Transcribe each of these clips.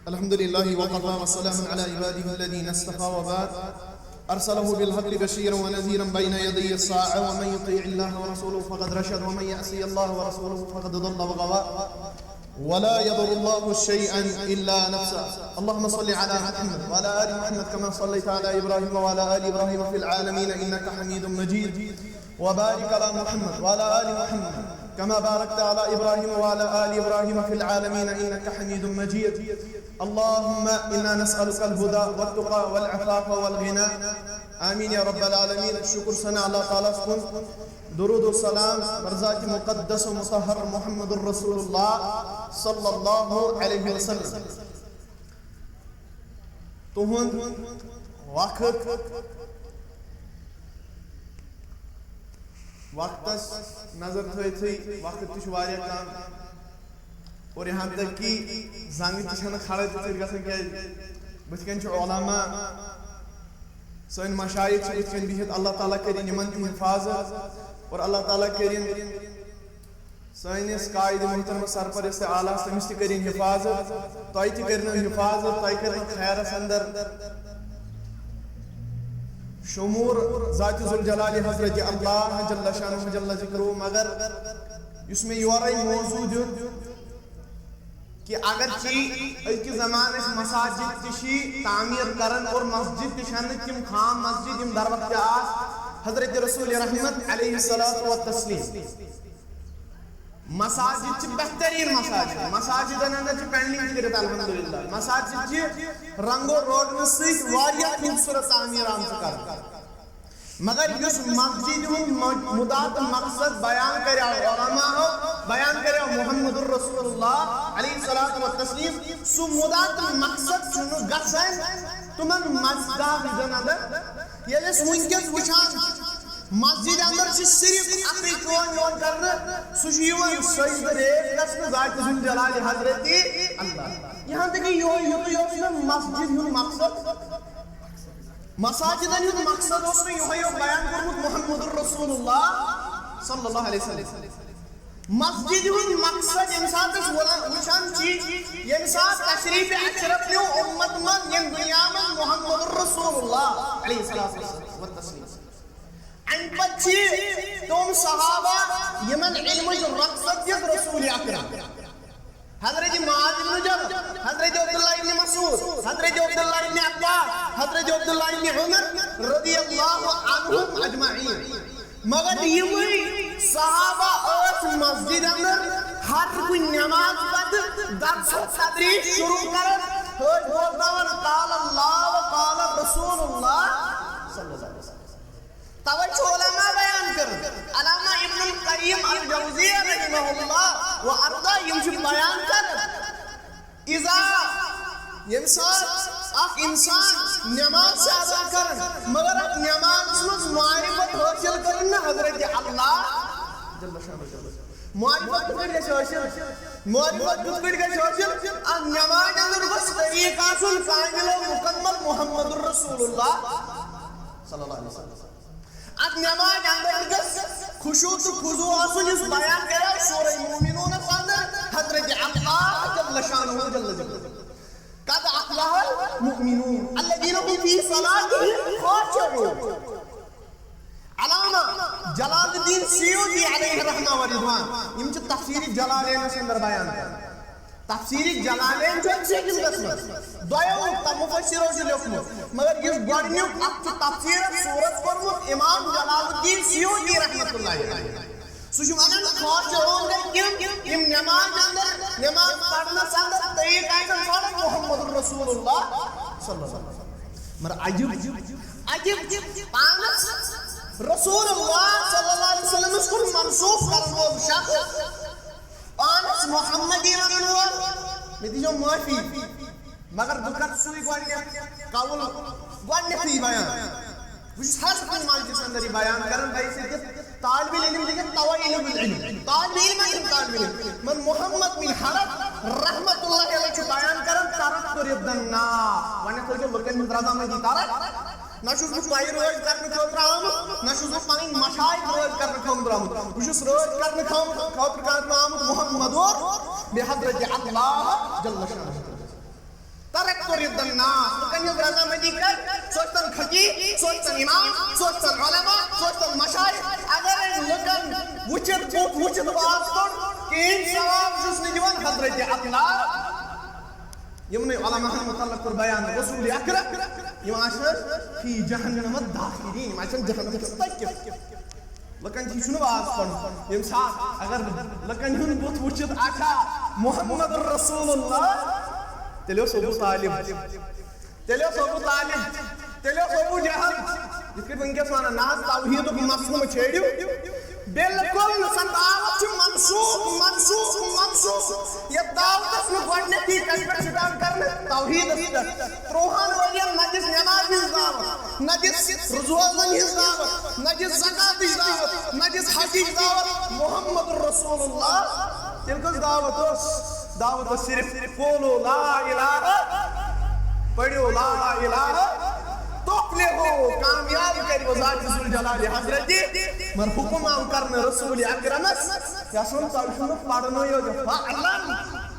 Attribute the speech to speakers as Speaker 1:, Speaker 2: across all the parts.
Speaker 1: الحمد لله وقضى وسلام على عباده الذين اصطفى وبعد أرسله بالحق بشيرا ونذيرا بين يدي الساعة ومن يطيع الله ورسوله فقد رشد ومن يعصي الله ورسوله فقد ضل وغوى ولا يضر الله شيئا إلا نفسه. اللهم صل على محمد وعلى آل محمد كما صليت على إبراهيم وعلى آل إبراهيم في العالمين إنك حميد مجيد وبارك على محمد وعلى آل محمد كما باركت على إبراهيم وعلى آل إبراهيم في العالمين إنك حميد مجيد. اللهم إنا نسألك الهدى والتقى والعفاف والغنى آمين يا رب العالمين. شكر سنة الله تعالى سكون درود والسلام برزاك مقدس ومطهر محمد رسول الله صلى الله عليه وسلم. تهون وقت نظر تھوئی وقت تش واریاہ کم اور یہاں تک کہ زنگ تشن کھڑے تیر گژھن کیا بت کن علماء سن مشایخ بت کن بہت. اللہ تعالیٰ کرن یمن تہ حفاظت اور اللہ تعالیٰ کرن سنس قائد محترم سرپرست اعلیٰ تمس تہ کرن حفاظت تہ تہ کرن حفاظت تہ کرن خیرس اندر شمور ذات ذوالجلال حضرت اللہ جل شانہ جل ذکرہ. مگر اس میں یورائی موضوع دیت کہ اگرچہ اس کے زمانے مساجد تشی تعمیر کرن اور مسجد تشن تم خام مسجد یم در وقت آس حضرت رسول رحمت علیہ الصلوۃ والتسلیم مساجد چھ بہترین مساجد اندر چھ پینلنگ کرت الحمدللہ. مساجد چھ رنگ و روگن سیت واریاہ خوبصورت تعمیر آمت کر. مگر اس مسجد مدات مقصد بیان کرے علماء بیان کرے محمد رسول اللہ علیہ الصلوۃ والتسلیم سو مدات مقصد چھ گژھن تمن مسجد اندر یہ ونکس وچھان مسجد اندر صرف اپنی کون کرنا سہ سجدہ ریز گھن ذات ذوالجلال حضرت اللہ. یہاں تک یہ مسجد ہند مقصد مساجدن ہند مقصد اس میں یہ بیان کرمت محمد رسول اللہ صلی اللہ علیہ وسلم. مسجد ہند مقصد یم سات وچھان یم سات تشریف اشرف نیو امت من یم دنیا من محمد رسول اللہ علیہ السلام. ان پچھی تم صحابہ یمن علم رقصت یت رسول اکرم حضرت معاذ بن جبل حضرت عبداللہ ابن مسعود حضرت عبداللہ ابن عباس حضرت عبداللہ ابن عمر رضی اللہ عنہم اجمعین. مگر یہ صحابہ اس مسجد اندر ہر کوئی نماز پڑھ درس و تدریس شروع کرن قال اللہ و قال رسول اللہ صلی اللہ علیہ وسلم. توجہ علماء بیان کر علامہ ابن القیم الجوزیہ رحمہ اللہ و ارضا یمشی بیان کر اذا یمسات اخ انسان نماز سے ادا کرن مگر اخ نماز میں معرفت حاصل کرن حضرت اللہ جل شانہ معرفت کر گئے حاصل معرفت کر گئے حاصل ان نماز اندر بس طریقہ سن کامل و مکمل محمد رسول اللہ صلی اللہ علیہ وسلم. ات نماز اندر گس خشوع تو خضوع آسن اس بیان کرا سورہ مومنون اندر حضرت اللہ جل شانہ جل ذکرہ قد افلح المؤمنون الذين هم في صلاتهم خاشعون. علامہ جلال الدین سیوطی علیہ رحمہ و رضوان یم چھ تفسیر جلالین اندر بیان کرا. تفسیر جلالین جو سے کس قسم دویو مفسروں سے لکھمت مگر یہ گوڑنیو اکت تفسیر سورت فرمت امام جلال الدین سیوطی رحمت اللہ علیہ. سوچو انن خاشعون گئے کیوں یم نماز اندر نماز پڑھنا سندر طریق آئیسا سوڑا محمد رسول اللہ صلی اللہ علیہ وسلم. مر عجب پانس رسول اللہ صلی اللہ علیہ وسلم اس کو منصوف کرنو شخص پانس محمدی ونوار میں دیجو معافی مگر دکت سوئی گوڑنی قول گوڑنی بیان وش ہر سکن مال جس اندر بیان کرن بھائی سے طالب علم لیکن طوائل بالعلم طالب علم من محمد بن حرب رحمت اللہ علیہ بیان کرن تارک تو ردنا وانا تو جو لکن مدرازہ میں دی تارک نشوز بس بائی روز کرنے خاطر آمد نشوز بس پانی مشاہد روز کرنے خاطر آمد وشوز روز کرنے خاطر آمد محمد اور بحضرت اللہ جل شانہ. تريد الناس لكن يبرز مديكر سوچتن خطیب سوچتن امام سوچتن علماء سوچتن مشایخ اگر لکن وچت باز کر کین ثواب جس نجوان حضرت عطلا يمني علماء متعلق بالبيان رسول أكرم يماشر في جهنم الداخلين يماشر جهنم تستكف لكن تي شنو أصلاً يمسح أگر لكن هن بتوجد أكا محمد رسول الله تلوس أبو طالب تلوس أبو جهل يذكر من كسرنا الناس توحيد ومسلم تشيديو بالکل دعوت منسوخ یہ دعوت گۄڈنیتھی کتھ پٮ۪ٹھ سٹارٹ کرنہٕ توحیٖدس پٮ۪ٹھ ترٛوہن ؤرین نہ دِژ نٮ۪مازِ ہٕنٛز دعوت نہ دِژ روزن ہٕنٛز دعوت نہ دِژ زکاتٕچ دعوت نہ دِژ حجٕچ دعوت محمد رسول اللہ تیٚلہِ کۄس دعوت ٲس صرف قولوا لا الہ پٔرِو لا الہ تفلحوا کامیاب کریو ذات ذوالجلال حضرت مگر حکم آو کرنے رسول اکرمس کیا سن تۄہہِ چھُنہٕ پرنُے یوت فعلم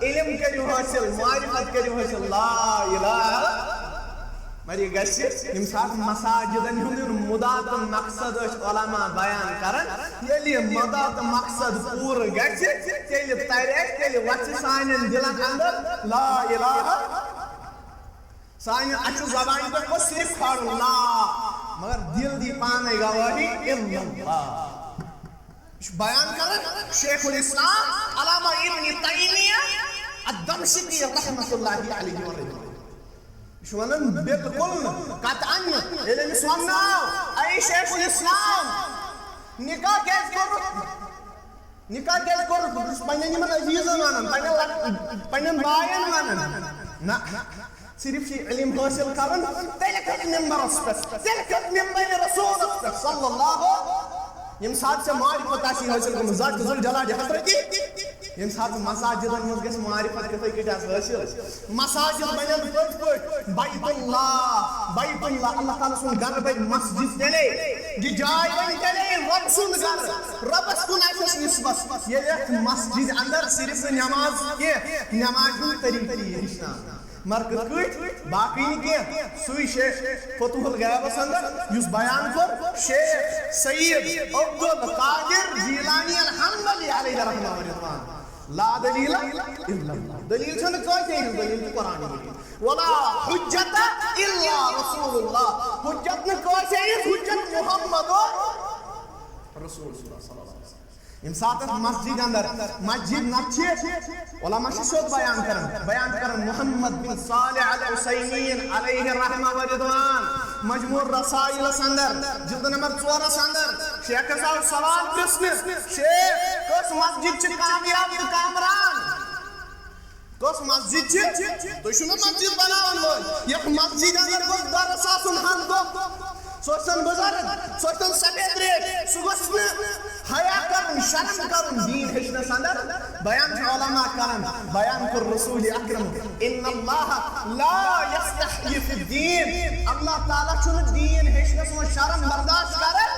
Speaker 1: علم کریو حٲصِل معرفت کریو حٲصِل لا الہ مگر یہِ گژھِ ییٚمہِ ساتہٕ مساجدن ہُنٛد مُدا تہٕ مقصد ٲسۍ علما بیان کران ییٚلہِ یہِ مُدا تہٕ مقصد پوٗرٕ گژھِ تیٚلہِ ترِ اَسہِ تیٚلہِ وَسہِ سانٮ۪ن دِلن اندر لا الہ سانہِ اچھِ زبانہِ پٮ۪ٹھ گوٚژھ صرف کھارُن لا مگر دل دی پانے گواہی الا اللہ بیان کرن شیخ الاسلام علامہ ابن تیمیہ الدمشقی رحمۃ اللہ علیہ شو ونن بالکل قطعا ییٚلہِ أمِس ونناو اے شیخ الاسلام نکاح کیٛازِ کوٚرُتھ بہٕ چھُس پننٮ۪ن یِمن عزیٖزن ونان پننٮ۪ن بایَن ونان نہ صرف علم حاصل کرن تیٚلہِ کھژ ممبرس پٮ۪ٹھ تیٚلہِ کھژ ممبرِ رسولس پٮ۪ٹھ صلی اللہ ییٚمہِ ساتہٕ ژےٚ معرفت آسی حٲصل گٔمٕژ ذات ذوالجلال حضرت ییٚمہِ ساتہٕ مساجدن منٛز گژھِ معرفت تِتھٕے کٔٹھۍ آسہِ حٲصل مساجد بنن پٔتۍ پٲٹھۍ بیت اللہ اللہ تعالیٰ سُنٛد گرٕ بنہِ مسجد تیٚلے یہِ جاے بنہِ تیٚلے رۄب سُنٛد گرٕ رۄبس کُن آسٮ۪س نسبت ییٚلہِ اَتھ مسجد اندر صرف نٮ۪ماز کینٛہہ نٮ۪مازِ ہُنٛد طریٖقہٕ یی ہیٚچھناونہٕ مرکز کۭتۍ باقٕے نہٕ کینٛہہ سُے شیخ فتح الغیبس اندر یُس بیان کوٚر شیخ سید عبدالقادر جیلانی الحنبلی علیہ رحمہ ورضوان لا دلیل الا اللہ دلیل چھنہٕ کٲنٛسے ہٕنٛز دلیل چھِ قرآن مجیٖد ولا حجت الا رسول اللہ حجت نہٕ کٲنٛسے ہٕنٛز حجت محمد رسول اللہ صلی اللہ علیہ وسلم ییٚمہِ ساتہٕ مسجد اندر مسجد نتہٕ علما چھِ سیوٚد بیان کران محمد بن صالح العثیمین علیہ رحمہ ورضوان مجموع رسائلس اندر جلد نمبر 4 اندر شیخس آو سوال پرژھنہٕ شیخ کۄس مسجد چھِ کامیاب تہٕ کامران کۄس مسجد چھِ تُہۍ چھِو نہ مسجد بناوان وٲلۍ یتھ مسجد اندر گوٚژھ درس آسُن ہر دۄہ سُہ ٲسۍتن بُزرگ سُہ ٲسۍتن سفید ریٹ سُہ گوٚژھ نہٕ حیا کرُن شرم کرُن دیٖن ہیٚچھنس اندر بیان چھِ علما کران بیان کوٚر رسول اکرم ان اللہ لا یستحیی فی الدین اللہ تعالیٰ چھُنہٕ دیٖن ہیٚچھنس منٛز شرم برداشت کران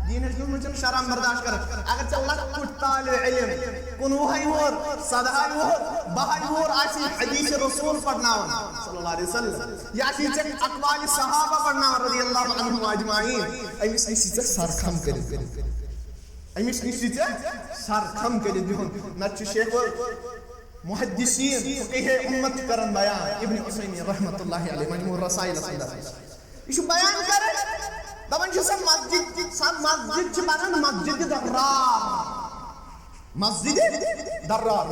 Speaker 1: دیٖن ہیٚچھنس منٛز چھُنہٕ شرم برداشت کران اگر ژےٚ لۄکُٹ طالبہِ علم 19 وُہُر 17 وُہُر 12 وُہُر آسی حدیث رسول پرناوان صلی اللہ علیہ وسلم یا آسی ژےٚ اقوالِ صحابہ پرناوان رضی اللہ عنہم اجمعین أمِس نِش چھِ ژےٚ سر کھم کٔرِتھ أمِس نِش چھِ ژےٚ سر کھم کٔرِتھ بِہُن نتہٕ چھُ شیخ محدثین فقیہ امت کران بیان ابن عثیمین رحمۃ اللہ علیہ مجموع رسائلس اندر یہِ چھُ بیان کران دپان چھِ سۄ مسجد چھِ بنان مسجد درار مسجد درار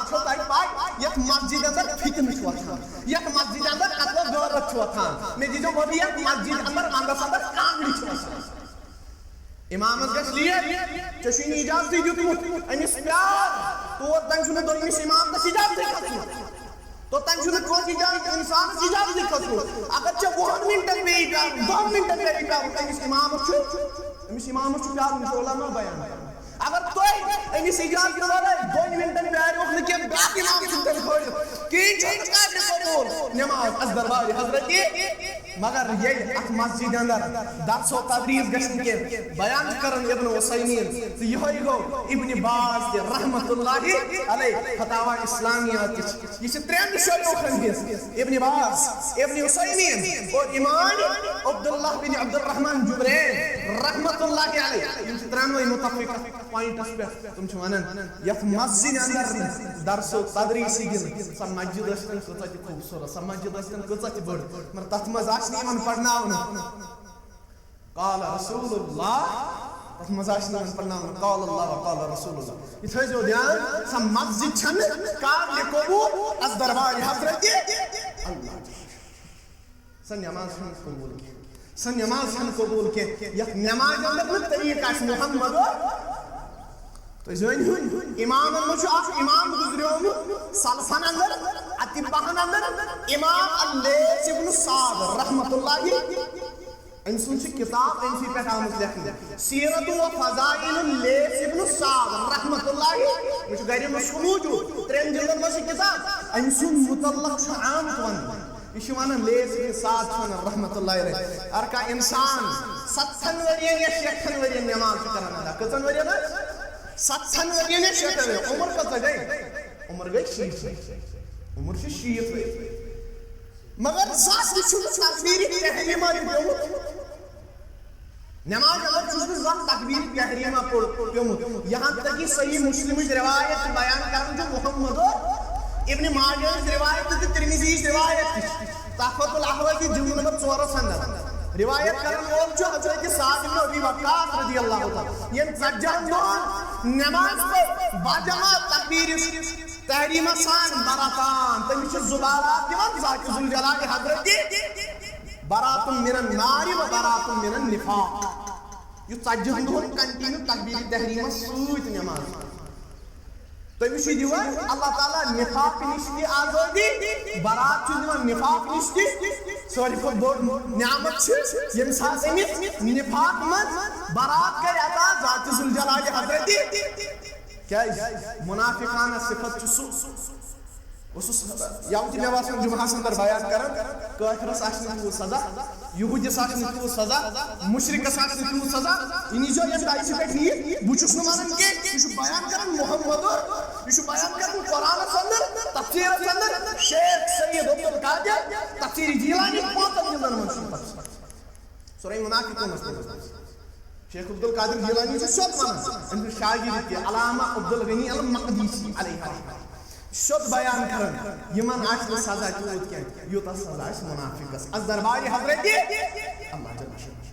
Speaker 1: چھو تۄہہِ پاے یتھ مسجد اندر فتنہٕ چھُ وۄتھان یتھ مسجد اندر قتل غارت چھُ وۄتھان مےٚ دیٖزیو وۄنۍ یتھ مسجد اندر ونٛدس اندر کانٛگرِ چھِ وسان امامس گژھِ لیٹ ژےٚ چھُے نہٕ اجازتٕے دیُتمُت أمِس پیار توٚتام چھُنہٕ دوٚیمِس امامس اجازتٕے کھسمُت توٚتام چھُنہٕ کٲنٛسہِ اجازت اِنسانس اجازتٕے کھسمُت اگر ژےٚ 20 مِنٹن پیٚیہِ پیارُن 10 مِنٹن پیٚیہِ پیارُن أمِس امامس چھُ پیارُن یہِ چھُ علما بیان کران اگر تُہۍ أمِس اجازت ورٲے 2 مِنٹن پیارِوُکھ نہٕ کینٛہہ بیٛاکھ امام چھُنہٕ تیٚلہِ کھٲلِتھ کِہیٖنۍ چھُنہٕ قٲبلِ قبوٗل نٮ۪ماز اس دربارِ حضرت مگر یہ ات مسجد اندر درس و تدریس گژھن کے بیان کرن ابن عثیمین تو یہ گو ابن باز کے رحمت اللہ علیہ فتاوی اسلامیہ یہ ترین شیوخن ہنز ابن باز ابن عثیمین اور امام عبداللہ بن عبد الرحمن جبرین رحمت اللہ علیہ یہ ترانوے متفق پوائنٹس پہ تم ونان یت مسجد اندر درس و تدریس گن سا مسجد اشتن کچھ خوبصورت سا مسجد اشتن کچھ بڑ مگر تت مز آن پڑھناون قال رسول اللہ تت مز آن پڑھناون قال اللہ وقال رسول اللہ یہ تھو دھیان سا مسجد چھن قابل قبول از دربار حضرت اللہ سا نماز چھن قبول کی سا نماز چھن قبول کی یک نماز اندر طریقہ محمد تو زین امام امام گزریو سلفن اندر اتباہن اندر امام اللیث ابن سعد رحمت اللہ ان سن کتاب ان سی پہ آمد لکھنے سیرت و فضائل اللیث ابن سعد رحمت اللہ مجھے گھر مشکو موجود ترین جلدن میں کتاب ان سن متعلق عام کون یہ وانا لیث ابن سعد چھونا رحمت اللہ علیہ ارکا انسان 70 ورین یا 60 ورین نماز کرنا دا کتن ورین ہے 70 ورین یا 60 ورین عمر کتا گئی عمر گئی 60 عمر سے 60 ورین مگر ذات چھو تکبیر تحریمہ پیومت نماز اگر چھو ذات تکبیر تحریمہ پیومت یہاں تک صحیح مسلم روایت بیان کرن جو محمد ابن ماجہ روایت تھی ترمذی روایت تحفۃ الاحوذی جلد نمبر 4 اندر روایت کرن وول جو حضرت سعد بن ابی وقاص رضی اللہ تعالی یہ سجدہ نماز پر باجماعت تکبیر تحریمہ سان براتان تمچ زبالات دیوان ذات ذوالجلال حضرت برات من النار و برات من النفاق یہ سجدہ کنٹینیو تکبیر تحریمہ سوت نماز تو یہ دیوان اللہ تعالی نفاق نشتی آزادی برات چھ دیوان نفاق نشتی سوری کو بہت نعمت چھ یم ساتھ امت نفاق من برات کا عطا ذات ذوالجلال حضرت کیا منافقانہ صفت چھ یا میں واسن جمعہ اندر بیان کرن کافرس آسن تو سزا یہودیس آسن تو سزا مشرکس آسن تو سزا انہی جو یم دایس پہ نہیں بوچھس نہ مانن کہ یہ بیان کرن محمد یہ بیان کرن قرآن اندر تفسیر اندر شیخ سید عبد القادر تفسیر جیلانی پانچ جلدن منشور سورہ منافقون شیخ عبد القادر جیلانی سے شد مانا ان شاگرد کے علامہ عبد الغنی المقدسی علیہ شد بیان کرن یمن آج سزا چوت کیا یوتا سزا اس منافقس از دربار حضرت اللہ جل شد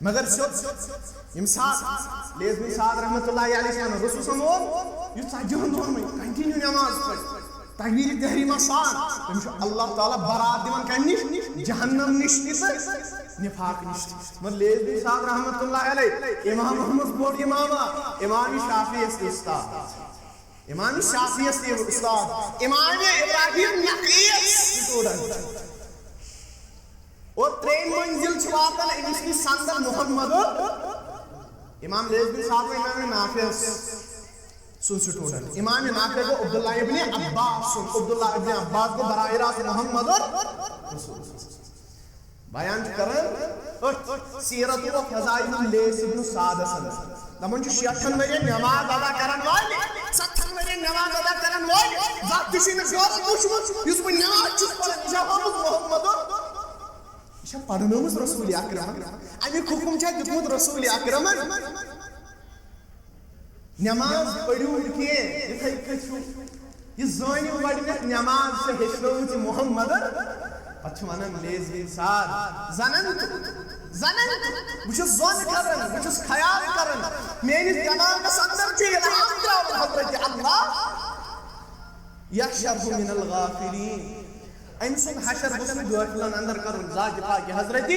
Speaker 1: مگر شد یم ساتھ لیز بن سعد رحمت اللہ علیہ وسلم رسول سمو یہ سجدن دون میں کنٹینیو نماز پڑھ تکبیر تحریمہ سان اللہ تعالی برات دیوان کنی جہنم نشتی سے نفاق نشتی مگر لیز بن سعد رحمت اللہ علیہ امام محمد بوڑ امام شافعی است استاد امام شافعی است استاد امام ابراہیم نقی اسٹوڈنٹ اور ترین منزل چھواتن امس کی سندر محمد امام لیث بن سعد و امام نافع سن اسٹوڈنٹ امام نافع کو عبداللہ ابن عباس عبداللہ ابن عباس کو براہ راست محمد رسول بیان کرن سیرت و فضائل لیث بن سعد سن دمن جو 66 ورے نماز ادا کرن والے 70 ورے نماز ادا کرن والے ذات کسی نے غور پوچھو یس بن نماز چھ پڑھن جواب محمد یہ پڑھنوس رسول اکرم امی حکم چھ دتمت رسول اکرم نماز پڑھو کہ یہ کچھ یہ زانی وڑنک نماز سے ہچنوت محمد پتہ ونان لیث بن سعد زنن بچ زون کرن بچ خیال کرن میری دماغ اندر چھ الہام تراون حضرت اللہ یحشر من الغافلین ام سن حشر بسن غافلن اندر کرن ذات پاک حضرت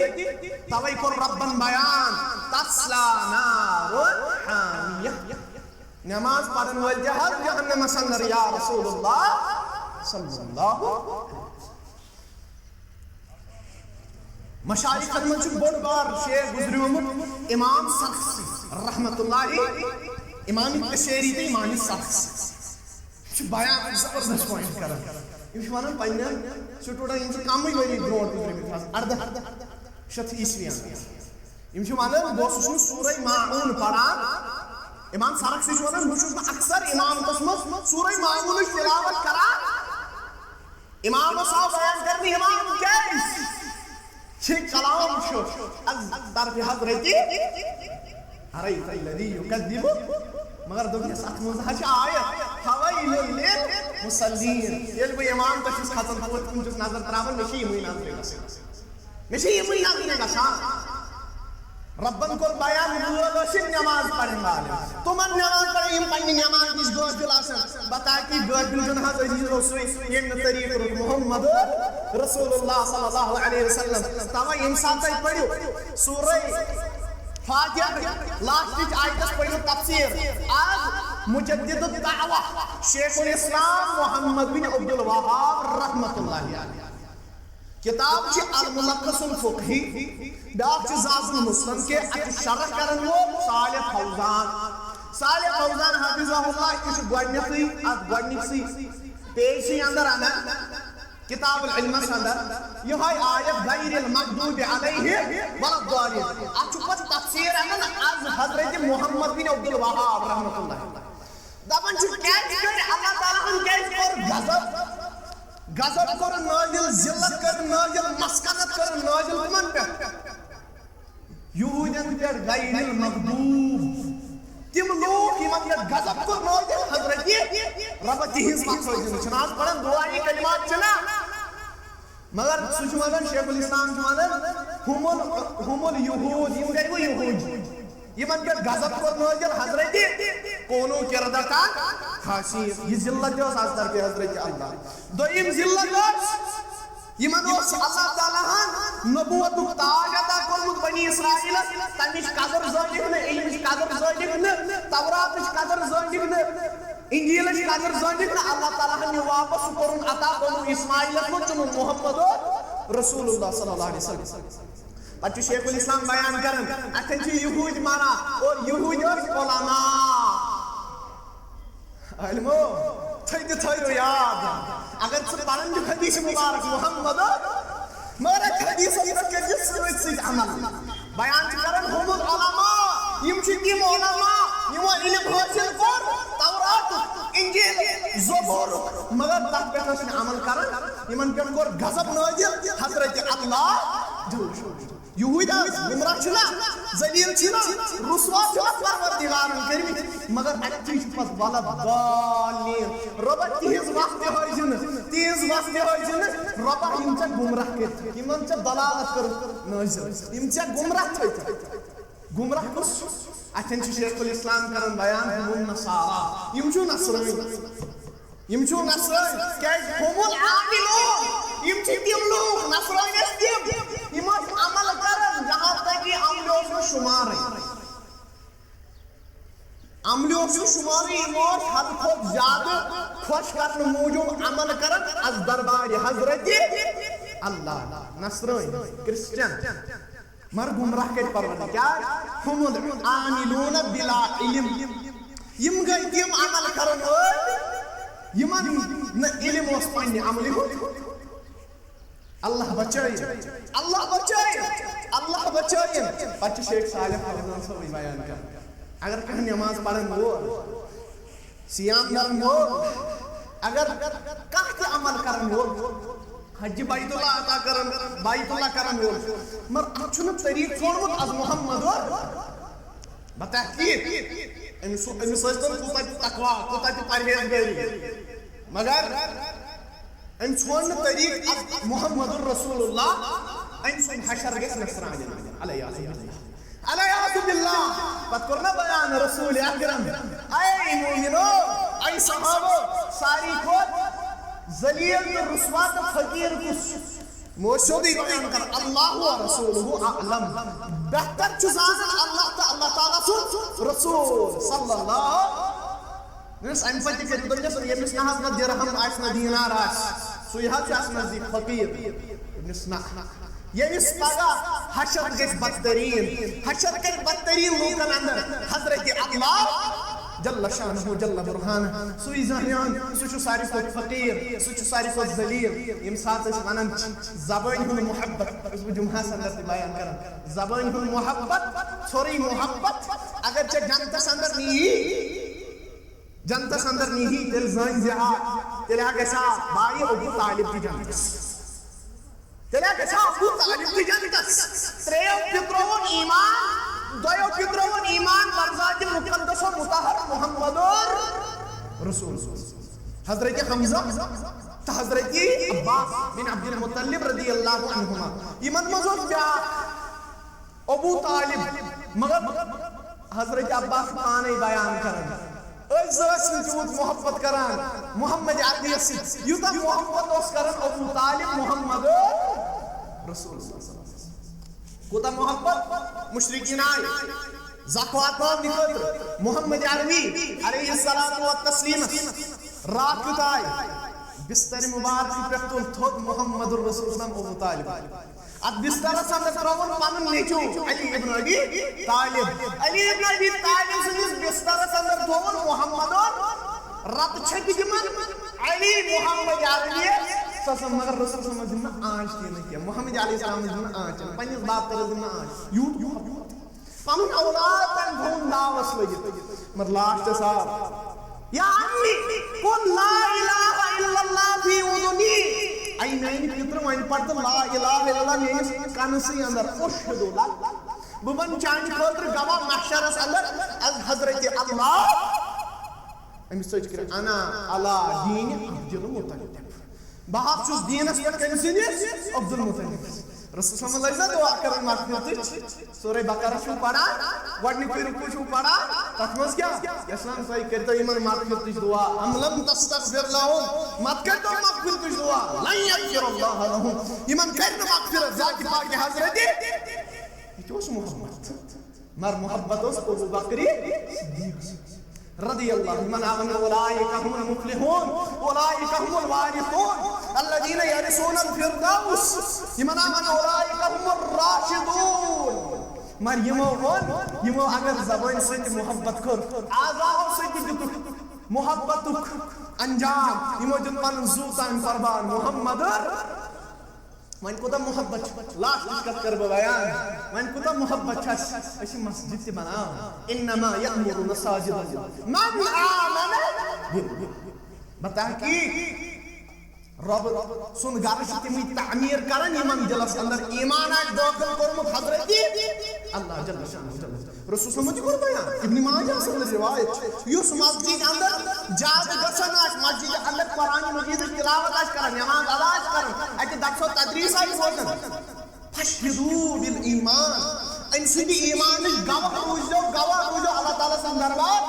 Speaker 1: توئی کر ربن بیان تصلا نار حامیہ نماز پڑھن ول جہنم سندر یا رسول اللہ صلی اللہ علیہ وسلم مشایخ من چھ بڑ بار شیخ گزریومت امام سخسی رحمت اللہ امام کشیری تے امام سخسی چھ بیان زبردست پوائنٹ کرن ونان پنن سٹوڈنٹ کم ؤری برونٹ گزرمت 18 شتھ عیسوی ونان بہت سورہ ماعون پران امام سرخسی ونان بہت اکثر امامتس مز سورہ ماعون تلاوت کران امام صاحب بیان کرنی امام کیس چھ کلام شو از طرف حضرت ارایت الذی یکذب مگر دوبیس ات مز ہچ آیت فویل للمصلین یل بہ امام تشخیص ختم پوت کن جس نظر تراون مشی ہوئی نظر گژھان ربن کور بیان وول نماز پڑھن والے تمن نماز پڑھن یم پنہ نماز نش غافل آسان بتا کہ غافل جن حض عزیز رسول یم طریق محمد رسول اللہ صلی اللہ علیہ وسلم توا یم سات پڑھو سورہ فاتحہ لاسٹ آیت پڑھو تفسیر آج مجدد الدعوہ شیخ الاسلام محمد بن عبد الوہاب رحمۃ اللہ علیہ کتاب چھ الملخص الفقہی بیاکھ چھ زاد المسلم کے شرح کرن وول صالح فوزان حافظہ اللہ یہ گۄڈنیتھٕے اتھ گۄڈنِکسٕے پیج سی اندر انان کتاب العلمس اندر یہ آیت غیر المغضوب علیہ ولا الضالین اتھ پتہ تفسیر انان از حضرت محمد بن عبد الوہاب رحمۃ اللہ دپان چھ کیازِ کر اللہ تعالیٰ ہن کیازِ کوٚر غضب کر نازل ذلت کر نازل مسکنت کر نازل کمن پہ یہودین پہ غیر المغضوب تم لوگ یمن پہ غضب کر نازل حضرت رب تہنز مقصد چھناز پڑھن دعائی کلمات چھنا مگر سہ ونان شیخ الاسلام ونان ہم اليہود یم گئی وہ یہود یمن پہ غضب کر نازل حضرت کونو کردتا خاصیت یہ ذلت جو از طرف حضرت اللہ دویم ذلت یمن اللہ تعالیٰ ہن نبوت تاج عطا کورمت بنی اسرائیل تمچ قدر زٲنِکھ نہٕ علمٕچ قدر زٲنِکھ نہٕ توراتٕچ قدر زٲنِکھ نہٕ انجیلٕچ قدر زٲنِکھ نہٕ اللہ تعالیٰ ہن یہ واپس کوٚرُن عطا بنو اسماعیلس منٛز چُنُن محمد رسول اللہ صلی اللہ علیہ وسلم پتہ شیخ الاسلام بیان کرن اتن چھ یہود مانا اور یہود علماء علمو تھیو یاد اگر ژٕ پرن چھُ حدیث مبارک محمد مگر حدیث کر سۭتۍ سۭتۍ عمل بیان چھِ کران ہم العلماء یم چھِ تِم علماء یمو علم حٲصِل کوٚر تورات انجیل زبور مگر تتھ پٮ۪ٹھ ٲسۍ نہٕ عمل کران یمن پٮ۪ٹھ کوٚر غضب نازل حضرت اللہ یہود گمراہ چھنا ذلیل چھنا رسوا چھنا پروردگارن کرمت مگر اتھی پت والا ضالین رب تہنز وقت ہوجن رب یم چھ گمراہ کرت یمن چھ ضلالت کر نازل یم چھ گمراہ تھیت گمراہ کس اتن چھ شیخ الاسلام کرن بیان ہم نصارا یم چھ نصرانی کیاز ہم العاملون یم چھ تم لوگ نصرانی تم یم عمل کرن جہاں تک کہ عملوں شمار یم حد کھت زیادہ خوش کرنے موجود عمل کرن از دربار حضرت اللہ نصرانی کرسچن مر گمراہ کر پروردگار کیا ہم العاملون بلا علم یم گئی تم عمل کرن یمن علم اس پنہ عمل اللہ بچائیں پتہ شیخ صالح فوزان صاحب بیان کر اگر کہ نماز پڑھن وول سیام کرن وول اگر کانٛہہ عمل کرن وول حج بیت اللہ عطا کرن وول مگر اتھ چھُنہٕ طریق چھوڑمُت از محمد بتحقیق امس کوتاہ تقوا کوتاہ پرہیزگاری مگر ام چھوڑ طریق محمد رسول اللہ ام سن حشر گژھِ نصرانی علیہ باللہ پتہ کوٚر نا بیان رسول اکرم اے مومنو اے صحابو ساری کھۄتہٕ ذلیل تہٕ رسوا تہٕ فقیر کُس موسیودی بیان کر اللہ و رسولہ اعلم بہتر چھُ زانن اللہ تہٕ اللہ تعالیٰ سُنٛد رسول صلی اللہ ام پتہ کر دنس یمس نہ درہم آس نہ دینار آس سُے حظ چھُ نزدیک فقیر یمس نہ یمس پگہ حشر گژھِ بدترین حشر کر بدترین لوکن اندر حضرت اللہ جل شانہ جل برہانہ سوی زانیان سو ساری کھوت فقیر سو ساری کھوت ذلیل یم سات اس ونان زبان ہن محبت اس جمعہ اندر بیان کرن زبان ہن محبت سوری محبت اگر چ جنتس اندر نہیں جنتس اندر نہیں تیل زن زیا تیل گژھا بائی ابو طالب کی جنتس تیل گژھا ابو طالب کی جنتس تریو پترون ایمان دویو پترون ایمان برزاد مقدس و مطہر محمد رسول حضرت حمزہ تا حضرت عباس بن عبد المطلب رضی اللہ عنہما ایمان مزود بیا ابو طالب مگر حضرت عباس پانے بیان کرن چوت محبت کران محمد عربی یوتا محبت اس کران ابو طالب محمد رسول اللہ کوتا محبت مشرکین آئی زکوات مانگنی خاطر محمد عربی علیہ السلام و تسلیم رات کیت آئی بستر مبارک پہ تل تھوک محمد رسول اللہ ابو طالب ات بستر اندر ترون پنن نیچو علی ابن ابی طالب علی ابن ابی طالب سندس بستر اندر تھون محمد رت چھپی دمن علی محمد عربی سسم مگر رسول صلی اللہ علیہ وسلم آنچ تین کیا محمد علیہ السلام دمن آنچ پنس باپ تر دمن آنچ یوت پنن اولاد تن دھون داوس لگت مگر لاسٹ صاحب یا امی قل لا الہ الا اللہ فی اذنی ای میانی پتر وائن پڑھتا لا الہ الا اللہ میانس کانسی اندر اشہد اللہ ببن چانچ خاطر گواہ محشر اندر از حضرت اللہ امی سوچ کرے انا علا دین عبد المطلب بہت چوز دین اس پر کنسی نیس عبد المطلب رسول صلی اللہ علیہ وسلم دعا کرن مغفرت سورہ بقرہ شو پڑھا گوڑنی کوئی رکو شو پڑھا تخمز کیا اسلام صحیح کرتا ایمان مغفرت دعا ام لم تستغفر لهم مت کرتا مغفرت دعا لن یغفر اللہ لهم ایمان کرتا مغفرت ذاتی پاک حضرت یہ چوش محمد مر محبت اس ابو بکری رضی اللہ من آمن اولئک هم المفلحون اولئک هم الوارثون الذين يرثون الفردوس من آمن اولئک هم الراشدون مر یمو اگر زبان سۭتۍ محبت کر اعضاء سۭتۍ دِتُکھ محبتُک انجام یمو دیُت پنُن زُو تام قربان محمد وۄنۍ کوٗتاہ محبت چھُ لاسٹٕچ کتھ کر بہٕ بیان وۄنۍ کوٗتاہ محبت چھُ اسہِ أسۍ چھِ مسجد تہِ بناوان انما یأمر مساجد اللہ من آمن بتحقیق رب سن گھر چھِ تِمٕے تعمیٖر کران یِمن دلس اندر ایمان آسہِ دٲخل کوٚرمُت حضرت اللہ جل شانہ جل رسول صلی اللہ علیہ وسلم قربان ابن ماجہ سے روایت یس مسجد اندر جاد گژھان آسہِ مسجد اندر قرآن مجید تلاوت آسہِ کران نماز ادا آسہِ کران اتہِ درس و تدریس آسہِ بوزان فاشهدوا بالایمان امہِ سٕنٛدِ ایمانٕچ گواہ روٗزِو اللہ تعالیٰ سُنٛد دربار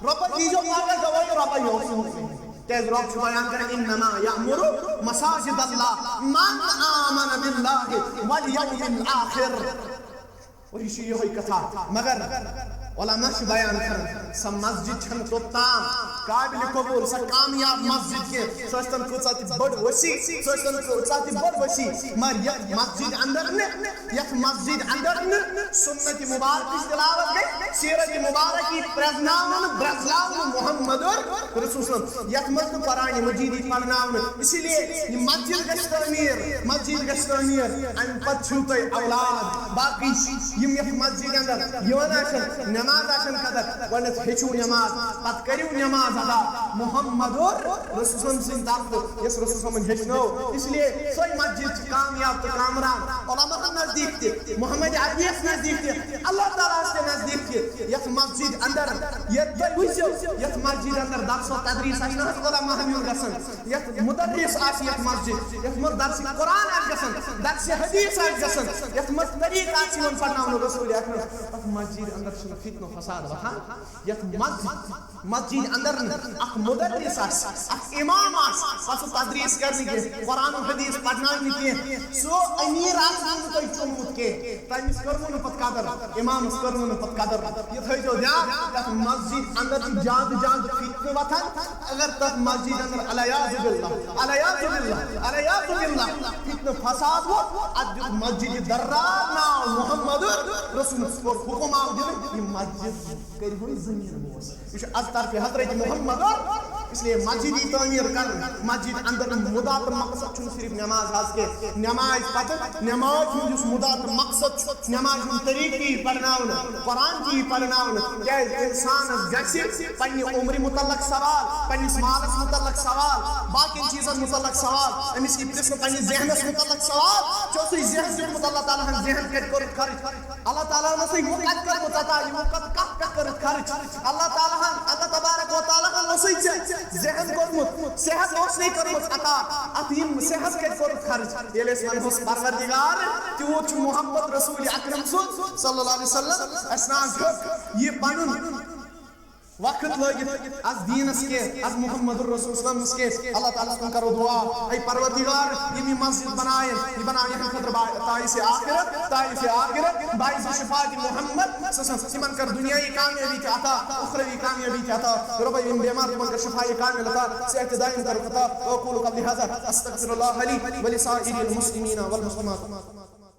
Speaker 1: رۄبس دیٖزیو پگاہ گواہی رۄبے یوت تیز رب چھُ بیان کران انما یأمر مساجد اللہ من آمن باللہ والیوم الآخر اور یہ چھِ یِہوٚے کتھا مگر علماء چھِ بیان کران سۄ مسجد چھنہٕ توٚتام قابل قبول سۄ کامیاب مسجد کینٛہہ سۄ ٲسۍ تن کۭژاہ تہِ بٔڑ ؤسیع سۄ ٲسۍ تن کۭژاہ تہِ بٔڑ ؤسیع مگر یتھ مسجد اندر نہٕ سنت مبارکٕچ تلاوت گژھِ سیرت مبارکی پرزناونہٕ برزلاونہٕ محمد رسول صلی یتھ منٛز نہٕ قرآن مجیٖد پرناونہٕ اسی لیے یہِ مسجد گژھِ تعمیٖر امہِ پتہٕ چھُو تۄہہِ اولاد باقٕے یِم یتھ مسجد اندر یِوان آسن نماز آسن قدر گۄڈنٮ۪تھ ہیٚچھِو نماز پتہٕ کٔرِو نماز ادا محمد رسول سٕنٛدِ طرفہٕ یۄس رسول صٲبن ہیٚچھنٲو اس لیے سۄے مسجد چھِ کامیاب تہٕ کامران علماءن نزدیٖک تہِ محمد عربیَس نزدیٖک تہِ اللہ تعالیٰ تہِ نزدیٖک تہِ یتھ مسجد اندر یتھ تُہۍ وٕچھِو یتھ مسجد اندر درس و تدریس آسہِ نہ حظ علماءن ہُنٛد گژھان یتھ مدرس آسہِ یتھ مسجد یتھ منٛز درسِ قرآن آسہِ گژھان درسِ حدیث آسہِ گژھان یتھ منٛز طریٖقہٕ آسہِ یِوان پرناونہٕ رسول اکرم تتھ مسجد اندر چھُنہٕ فتنہٕ فساد وۄتھان یتھ مسجد اندر اخ مدرس اخ امام پتہ تدریس کرنے کی قرآن و حدیث پڑھنانے کی سو امیر آسان تھی چونمت کی تمس کرو پتہ قدر امامس کرو پتہ قدر یہ تھو دھیان تک مسجد اندر زیادہ زیادہ فتنہ وتھان اگر تک مسجد اندر الیاذ باللہ الیاذ باللہ الیاذ باللہ فتنہ فساد ہو اد مسجد درار ناو محمد رسول حکم آو دن یہ مسجد کرو زمین بوس یہ از طرف حضرت محمد اس لیے مسجدی تعمیر کر مسجد اندر مدعا تو مقصد چھو صرف نماز حاض کے نماز پتہ نماز میں جس مدعا تو مقصد نماز میں طریقی پڑھناؤنا قرآن کی پڑھناؤنا کیا انسان گھر پنی عمر متعلق سوال پنی مالس متعلق سوال باقی چیزوں متعلق سوال امس کی پرسن پنی ذہنس متعلق سوال چوسی ذہن سے اللہ تعالیٰ ہن ذہن کر خرچ اللہ تعالیٰ نے سے وقت کر متعطا یہ وقت کر خرچ اللہ تعالیٰ ہن اللہ تبارک و تعالیٰ ہن وسیع ذہن کرمت صحت اس نے کرمت عطا عظیم صحت کے کر خرچ یہ لیس من حس پروردگار تیوت محمد رسول اکرم صلی اللہ علیہ وسلم اسنان یہ پنن وقت لگت از دینس کے از محمد رسول صلی اللہ علیہ وسلم کے اللہ تعالیٰ سے کرو دعا اے پروردگار یہ مسجد بنائیں یہ بنائیں یہ خطر تائیس آخرت باعث شفاعت محمد صلی اللہ علیہ وسلم سمن کر دنیای کامیابی کی عطا اخروی کامیابی کی عطا رب ان بیمار من کر شفائی کامل عطا صحت دائم کر عطا وقول قبل هذا استغفر الله لي ولسائر المسلمين والمسلمات